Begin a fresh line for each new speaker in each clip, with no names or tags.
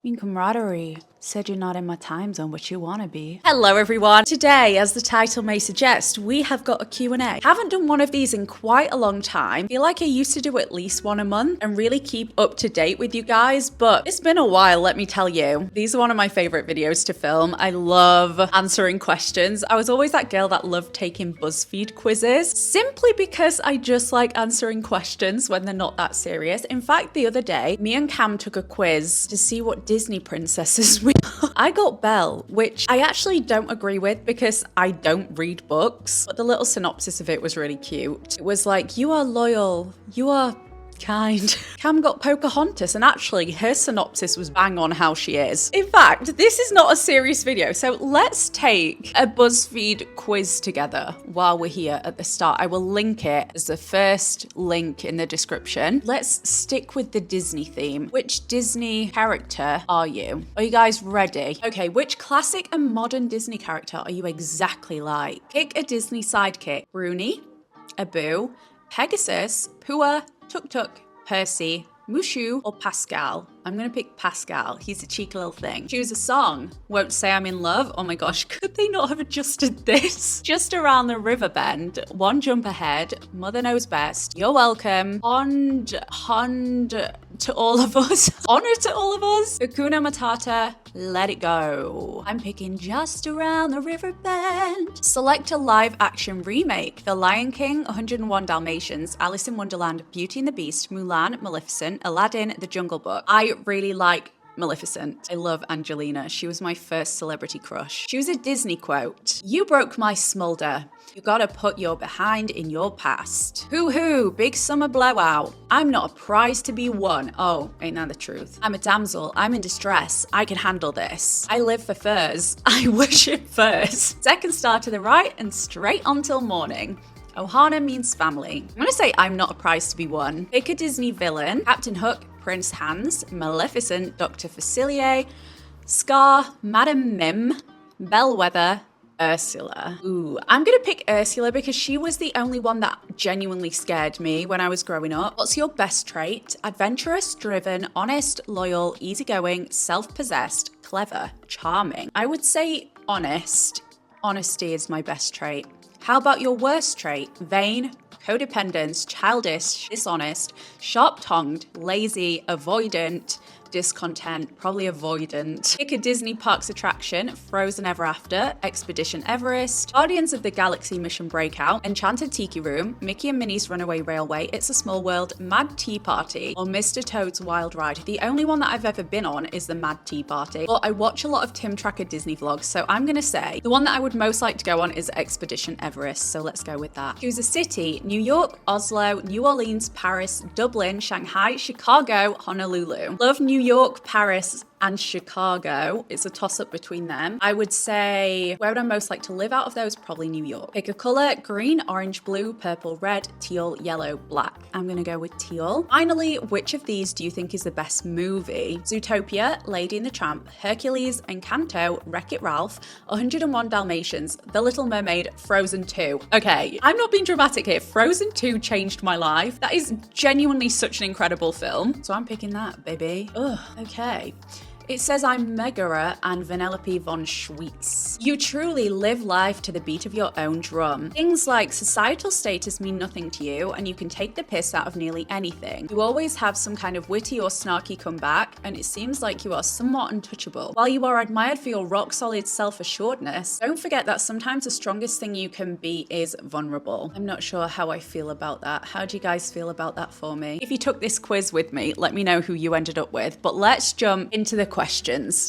mean, camaraderie said you're not in my time zone, but you wanna be. Hello everyone. Today, as the title may suggest, we have got a Q&A. Haven't done one of these in quite a long time. Feel like I used to do at least one a month and really keep up to date with you guys, but it's been a while, let me tell you. These are one of my favorite videos to film. I love answering questions. I was always that girl that loved taking BuzzFeed quizzes, simply because I just like answering questions when they're not that serious. In fact, the other day, me and Cam took a quiz to see what Disney princesses we are. I got Belle, which I actually don't agree with because I don't read books, but the little synopsis of it was really cute. It was like, you are loyal, you are kind. Cam got Pocahontas, and actually her synopsis was bang on how she is. In fact, this is not a serious video, so let's take a BuzzFeed quiz together while we're here at the start. I will link it as the first link in the description. Let's stick with the Disney theme. Which Disney character are you? Are you guys ready? Okay, which classic and modern Disney character are you exactly like? Pick a Disney sidekick. Bruni, Abu, Pegasus, Pua, Tuk Tuk, Percy, Mushu, or Pascal. I'm gonna pick Pascal. He's a cheeky little thing. Choose a song. Won't Say I'm in Love. Oh my gosh, could they not have adjusted this? Just Around the River Bend, One Jump Ahead, Mother Knows Best, You're Welcome, Hond to All of Us, Honor to All of Us, Hakuna Matata, Let It Go. I'm picking Just Around the River Bend. Select a live action remake. The Lion King, 101 Dalmatians, Alice in Wonderland, Beauty and the Beast, Mulan, Maleficent, Aladdin, The Jungle Book. I really like Maleficent. I love Angelina. She was my first celebrity crush. Choose a Disney quote. You broke my smolder. You gotta put your behind in your past. Hoo-hoo, big summer blowout. I'm not a prize to be won. Oh, ain't that the truth? I'm a damsel. I'm in distress. I can handle this. I live for furs. I worship furs. Second star to the right and straight on till morning. Ohana means family. I'm gonna say I'm not a prize to be won. Pick a Disney villain. Captain Hook, Prince Hans, Maleficent, Dr. Facilier, Scar, Madam Mim, Bellwether, Ursula. Ooh, I'm gonna pick Ursula because she was the only one that genuinely scared me when I was growing up. What's your best trait? Adventurous, driven, honest, loyal, easygoing, self-possessed, clever, charming. I would say honest. Honesty is my best trait. How about your worst trait? Vain, codependence, childish, dishonest, sharp-tongued, lazy, avoidant, discontent, probably avoidant. Pick a Disney Parks attraction. Frozen Ever After, Expedition Everest, Guardians of the Galaxy Mission Breakout, Enchanted Tiki Room, Mickey and Minnie's Runaway Railway, It's a Small World, Mad Tea Party, or Mr. Toad's Wild Ride. The only one that I've ever been on is the Mad Tea Party. But I watch a lot of Tim Tracker Disney vlogs, so I'm gonna say the one that I would most like to go on is Expedition Everest, so let's go with that. Choose a city. New York, Oslo, New Orleans, Paris, Dublin, Shanghai, Chicago, Honolulu. Love New York, Paris, and Chicago. It's a toss-up between them. I would say, where would I most like to live out of those? Probably New York. Pick a color. Green, orange, blue, purple, red, teal, yellow, black. I'm gonna go with teal. Finally, which of these do you think is the best movie? Zootopia, Lady and the Tramp, Hercules, Encanto, Wreck-It Ralph, 101 Dalmatians, The Little Mermaid, Frozen 2. Okay, I'm not being dramatic here. Frozen 2 changed my life. That is genuinely such an incredible film. So I'm picking that, baby. Ugh, okay. It says I'm Megara and Vanellope von Schweetz. You truly live life to the beat of your own drum. Things like societal status mean nothing to you, and you can take the piss out of nearly anything. You always have some kind of witty or snarky comeback, and it seems like you are somewhat untouchable. While you are admired for your rock-solid self-assuredness, don't forget that sometimes the strongest thing you can be is vulnerable. I'm not sure how I feel about that. How do you guys feel about that for me? If you took this quiz with me, let me know who you ended up with, but let's jump into the questions.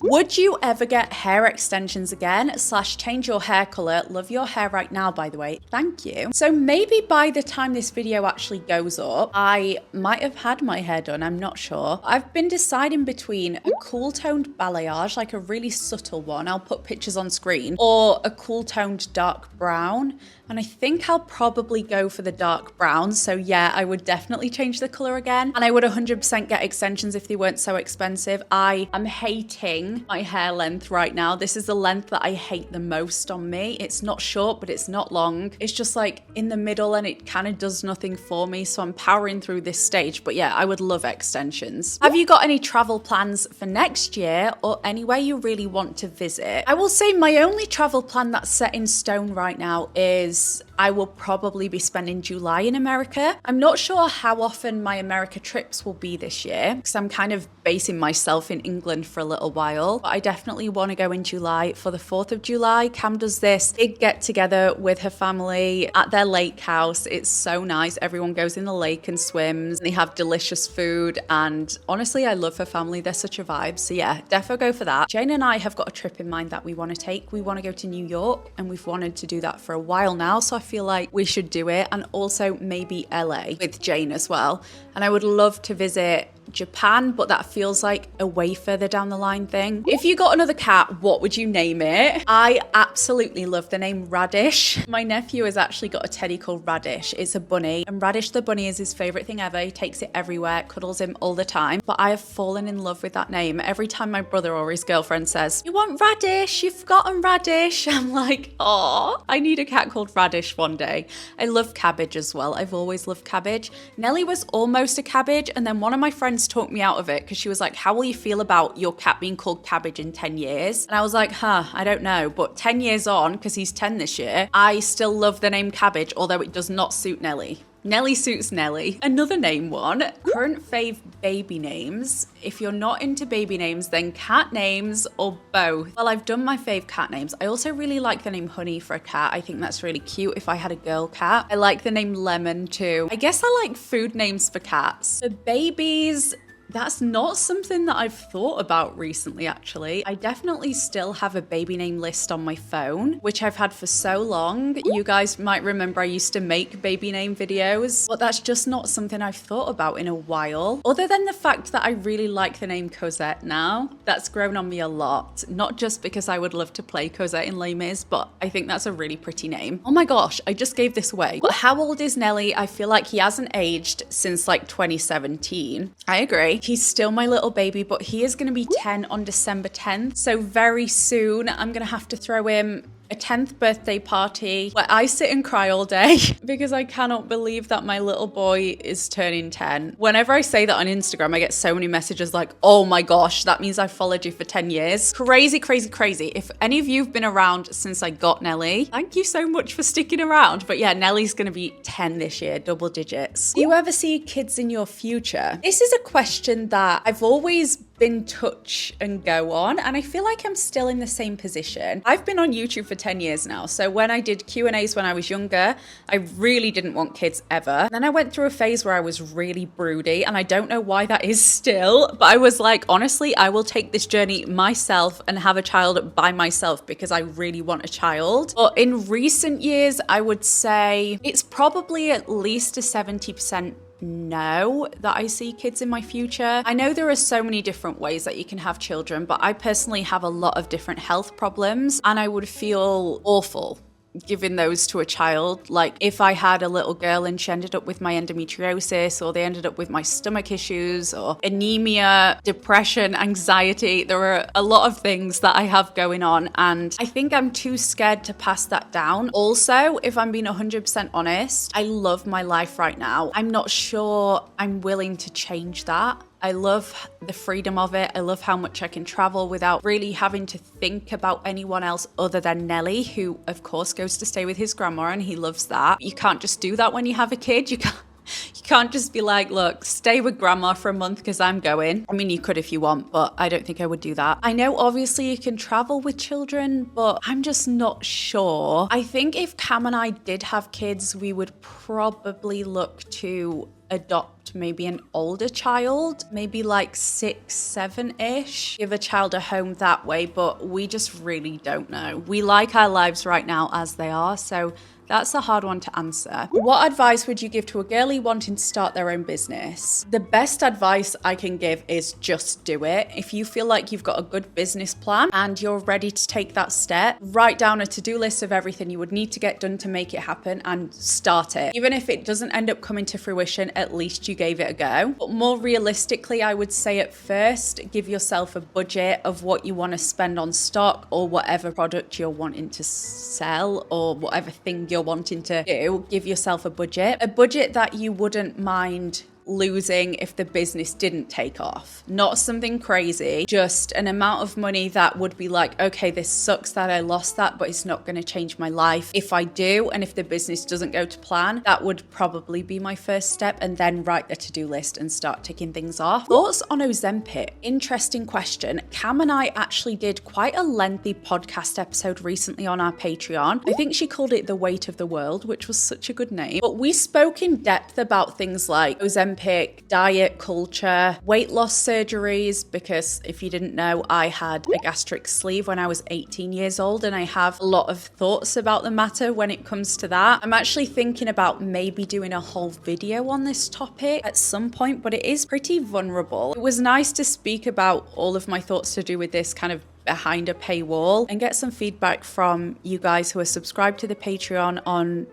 Would you ever get hair extensions again / change your hair color? Love your hair right now, by the way. Thank you. So maybe by the time this video actually goes up, I might have had my hair done. I'm not sure. I've been deciding between a cool toned balayage, like a really subtle one. I'll put pictures on screen, or a cool toned dark brown. And I think I'll probably go for the dark brown. So yeah, I would definitely change the color again. And I would 100% get extensions if they weren't so expensive. I am hating my hair length right now. This is the length that I hate the most on me. It's not short, but it's not long. It's just like in the middle and it kind of does nothing for me. So I'm powering through this stage. But yeah, I would love extensions. Have you got any travel plans for next year or anywhere you really want to visit? I will say my only travel plan that's set in stone right now is I will probably be spending July in America. I'm not sure how often my America trips will be this year because I'm kind of basing myself in England for a little while. But I definitely want to go in July for the 4th of July. Cam does this big get together with her family at their lake house. It's so nice. Everyone goes in the lake and swims. They have delicious food. And honestly, I love her family. They're such a vibe. So yeah, defo go for that. Jane and I have got a trip in mind that we want to take. We want to go to New York and we've wanted to do that for a while now. So I feel like we should do it. And also maybe LA with Jane as well. And I would love to visit Japan, but that feels like a way further down the line thing. If you got another cat, what would you name it? I absolutely love the name Radish. My nephew has actually got a teddy called Radish. It's a bunny, and Radish the bunny is his favorite thing ever. He takes it everywhere, cuddles him all the time. But I have fallen in love with that name. Every time my brother or his girlfriend says, "You want Radish? You've forgotten Radish." I'm like, oh, I need a cat called Radish one day. I love cabbage as well. I've always loved cabbage. Nelly was almost a cabbage, and then one of my friends talked me out of it because she was like, "How will you feel about your cat being called Cabbage in 10 years?" And I was like, I don't know. But 10 years on, because he's 10 this year, I still love the name Cabbage, although it does not suit Nelly. Nelly suits Nelly. Another name one, current fave baby names. If you're not into baby names, then cat names or both. Well, I've done my fave cat names. I also really like the name Honey for a cat. I think that's really cute if I had a girl cat. I like the name Lemon too. I guess I like food names for cats. For babies, that's not something that I've thought about recently, actually. I definitely still have a baby name list on my phone, which I've had for so long. You guys might remember I used to make baby name videos, but that's just not something I've thought about in a while. Other than the fact that I really like the name Cosette now. That's grown on me a lot. Not just because I would love to play Cosette in Les Mis, but I think that's a really pretty name. Oh my gosh, I just gave this away. But how old is Nelly? I feel like he hasn't aged since like 2017. I agree. He's still my little baby, but he is going to be 10 on December 10th. So very soon I'm going to have to throw him a 10th birthday party where I sit and cry all day because I cannot believe that my little boy is turning 10. Whenever I say that on Instagram, I get so many messages like, "Oh my gosh, that means I've followed you for 10 years. Crazy, crazy, crazy. If any of you have been around since I got Nelly, thank you so much for sticking around. But yeah, Nelly's going to be 10 this year, double digits. Do you ever see kids in your future? This is a question that I've always been touch and go on, and I feel like I'm still in the same position. I've been on YouTube for 10 years now, so when I did Q&As when I was younger, I really didn't want kids ever. Then I went through a phase where I was really broody, and I don't know why that is still, but I was like, honestly, I will take this journey myself and have a child by myself because I really want a child. But in recent years, I would say it's probably at least a 70% no that I see kids in my future. I know there are so many different ways that you can have children, but I personally have a lot of different health problems and I would feel awful giving those to a child. Like if I had a little girl and she ended up with my endometriosis, or they ended up with my stomach issues or anemia, depression, anxiety. There are a lot of things that I have going on and I think I'm too scared to pass that down. Also, if I'm being 100% honest, I love my life right now. I'm not sure I'm willing to change that. I love the freedom of it. I love how much I can travel without really having to think about anyone else other than Nelly, who of course goes to stay with his grandma and he loves that. You can't just do that when you have a kid. You can't just be like, look, stay with grandma for a month because I'm going. I mean, you could if you want, but I don't think I would do that. I know obviously you can travel with children, but I'm just not sure. I think if Cam and I did have kids, we would probably look to adopt maybe an older child, maybe like 6, 7-ish, give a child a home that way, but we just really don't know. We like our lives right now as they are, so that's a hard one to answer. What advice would you give to a girlie wanting to start their own business? The best advice I can give is just do it. If you feel like you've got a good business plan and you're ready to take that step, write down a to-do list of everything you would need to get done to make it happen and start it. Even if it doesn't end up coming to fruition, at least you gave it a go. But more realistically, I would say at first, give yourself a budget of what you want to spend on stock or whatever product you're wanting to sell or whatever thing you're wanting to do. Give yourself a budget that you wouldn't mind losing if the business didn't take off. Not something crazy, just an amount of money that would be like, okay, this sucks that I lost that, but it's not going to change my life if I do. And if the business doesn't go to plan, that would probably be my first step, and then write the to-do list and start ticking things off. Thoughts on Ozempic? Interesting question. Cam and I actually did quite a lengthy podcast episode recently on our Patreon. I think she called it The Weight of the World, which was such a good name. But we spoke in depth about things like Ozempic, diet culture, weight loss surgeries, because if you didn't know, I had a gastric sleeve when I was 18 years old, and I have a lot of thoughts about the matter when it comes to that. I'm actually thinking about maybe doing a whole video on this topic at some point, but it is pretty vulnerable. It was nice to speak about all of my thoughts to do with this kind of behind a paywall and get some feedback from you guys who are subscribed to the Patreon on,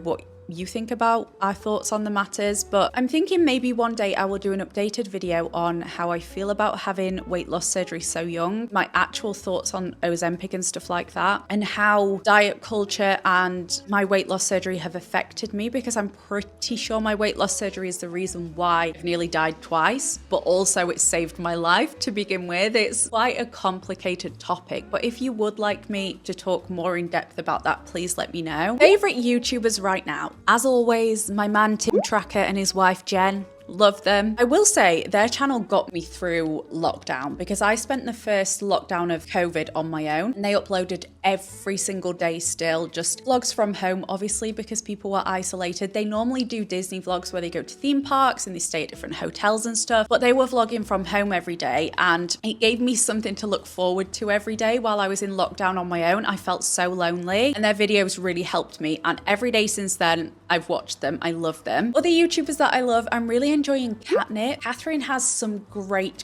what you think about our thoughts on the matters. But I'm thinking maybe one day I will do an updated video on how I feel about having weight loss surgery so young, my actual thoughts on Ozempic and stuff like that, and how diet culture and my weight loss surgery have affected me, because I'm pretty sure my weight loss surgery is the reason why I've nearly died twice, but also it saved my life to begin with. It's quite a complicated topic, but if you would like me to talk more in depth about that, please let me know. Favorite YouTubers right now? As always, my man Tim Tracker and his wife Jen. Love them. I will say their channel got me through lockdown, because I spent the first lockdown of COVID on my own, and they uploaded every single day still, just vlogs from home, obviously, because people were isolated. They normally do Disney vlogs where they go to theme parks and they stay at different hotels and stuff, but they were vlogging from home every day, and it gave me something to look forward to every day while I was in lockdown on my own. I felt so lonely, and their videos really helped me, and every day since then I've watched them. I love them. Other YouTubers that I love, I'm really enjoying Catnip. Catherine has some great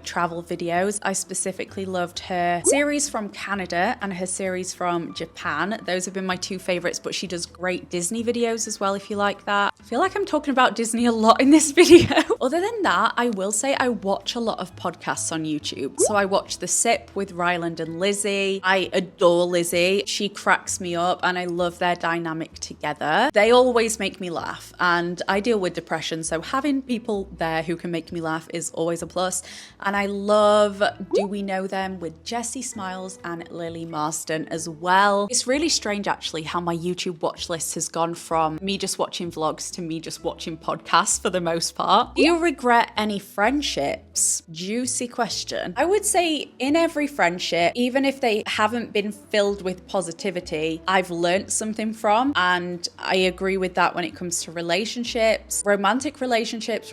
travel videos. I specifically loved her series from Canada and her series from Japan. Those have been my two favorites, but she does great Disney videos as well if you like that. I feel like I'm talking about Disney a lot in this video. Other than that, I will say I watch a lot of podcasts on YouTube. So I watch The Sip with Ryland and Lizzie. I adore Lizzie. She cracks me up and I love their dynamic together. They always make me laugh, and I deal with depression, so having people there who can make me laugh is always a plus. And I love Do We Know Them with Jessie Smiles and Lily Marston as well. It's really strange actually how my YouTube watch list has gone from me just watching vlogs to me just watching podcasts for the most part. Do you regret any friendships? Juicy question. I would say in every friendship, even if they haven't been filled with positivity, I've learned something from, and I agree with that when it comes to relationships, romantic relationships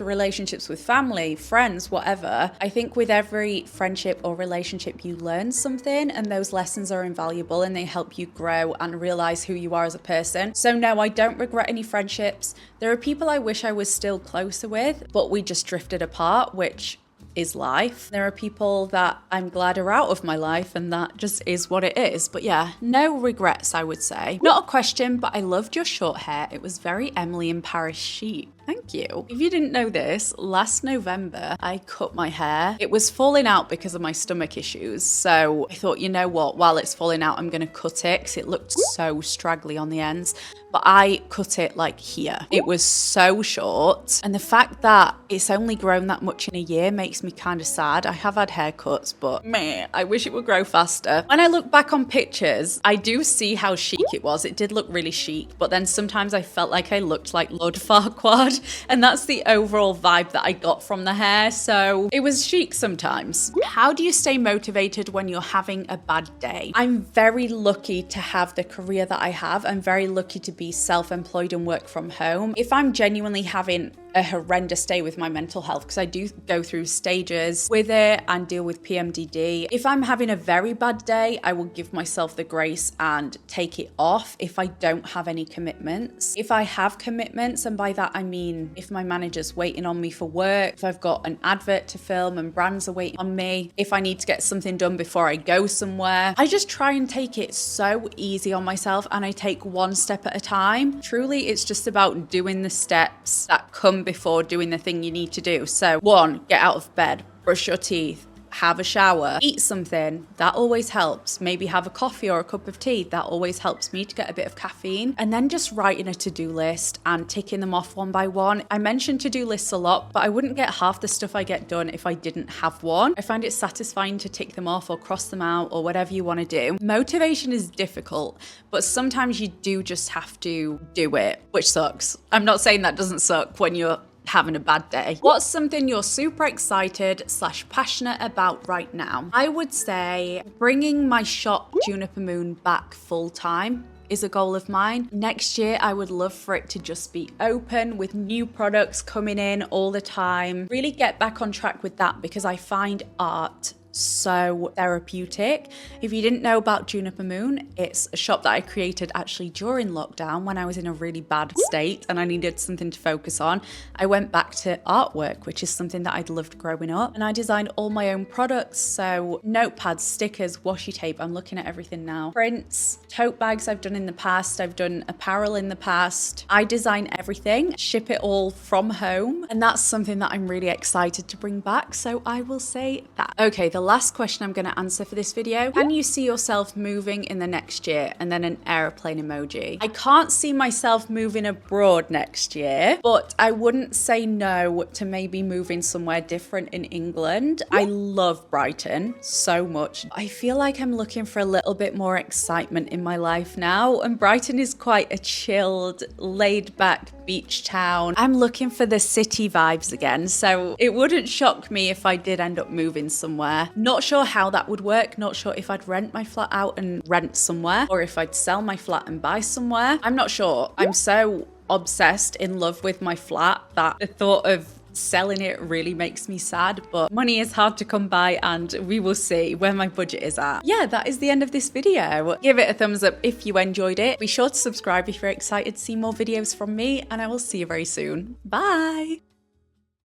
with family, friends, whatever. I think with every friendship or relationship you learn something, and those lessons are invaluable and they help you grow and realize who you are as a person. So no, I don't regret any friendships. There are people I wish I was still closer with, but we just drifted apart, which is life. There are people that I'm glad are out of my life, and that just is what it is. But yeah, no regrets, I would say. Not a question, but I loved your short hair. It was very Emily in Paris chic. Thank you. If you didn't know this, last November, I cut my hair. It was falling out because of my stomach issues. So I thought, you know what, while it's falling out, I'm gonna cut it because it looked so straggly on the ends. But I cut it like here. It was so short. And the fact that it's only grown that much in a year makes me kind of sad. I have had haircuts, but man, I wish it would grow faster. When I look back on pictures, I do see how chic it was. It did look really chic, but then sometimes I felt like I looked like Lord Farquaad. And that's the overall vibe that I got from the hair. So it was chic sometimes. How do you stay motivated when you're having a bad day? I'm very lucky to have the career that I have. I'm very lucky to be self-employed and work from home. If I'm genuinely having a horrendous day with my mental health, because I do go through stages with it and deal with PMDD. If I'm having a very bad day, I will give myself the grace and take it off if I don't have any commitments. If I have commitments, and by that I mean if my manager's waiting on me for work, if I've got an advert to film and brands are waiting on me, if I need to get something done before I go somewhere, I just try and take it so easy on myself, and I take one step at a time. Truly, it's just about doing the steps that come before doing the thing you need to do. So 1, get out of bed, brush your teeth, have a shower, eat something. That always helps. Maybe have a coffee or a cup of tea. That always helps me to get a bit of caffeine. And then just writing a to-do list and ticking them off one by one. I mention to-do lists a lot, but I wouldn't get half the stuff I get done if I didn't have one. I find it satisfying to tick them off or cross them out or whatever you want to do. Motivation is difficult, but sometimes you do just have to do it, which sucks. I'm not saying that doesn't suck when you're having a bad day. What's something you're super excited / passionate about right now? I would say bringing my shop Juniper Moon back full time is a goal of mine. Next year, I would love for it to just be open with new products coming in all the time. Really get back on track with that because I find art so therapeutic. If you didn't know about Juniper Moon, it's a shop that I created actually during lockdown when I was in a really bad state and I needed something to focus on. I went back to artwork, which is something that I'd loved growing up, and I designed all my own products. So notepads, stickers, washi tape, I'm looking at everything now. Prints, tote bags I've done in the past, I've done apparel in the past. I design everything, ship it all from home, and that's something that I'm really excited to bring back. So I will say that. Okay, the last question I'm going to answer for this video. Can you see yourself moving in the next year? And then an airplane emoji. I can't see myself moving abroad next year, but I wouldn't say no to maybe moving somewhere different in England. I love Brighton so much. I feel like I'm looking for a little bit more excitement in my life now, and Brighton is quite a chilled, laid back beach town. I'm looking for the city vibes again, so it wouldn't shock me if I did end up moving somewhere. Not sure how that would work, not sure if I'd rent my flat out and rent somewhere, or if I'd sell my flat and buy somewhere. I'm not sure. I'm so obsessed in love with my flat that the thought of selling it really makes me sad, but money is hard to come by and we will see where my budget is at. Yeah, that is the end of this video. Give it a thumbs up if you enjoyed it. Be sure to subscribe if you're excited to see more videos from me, and I will see you very soon. Bye!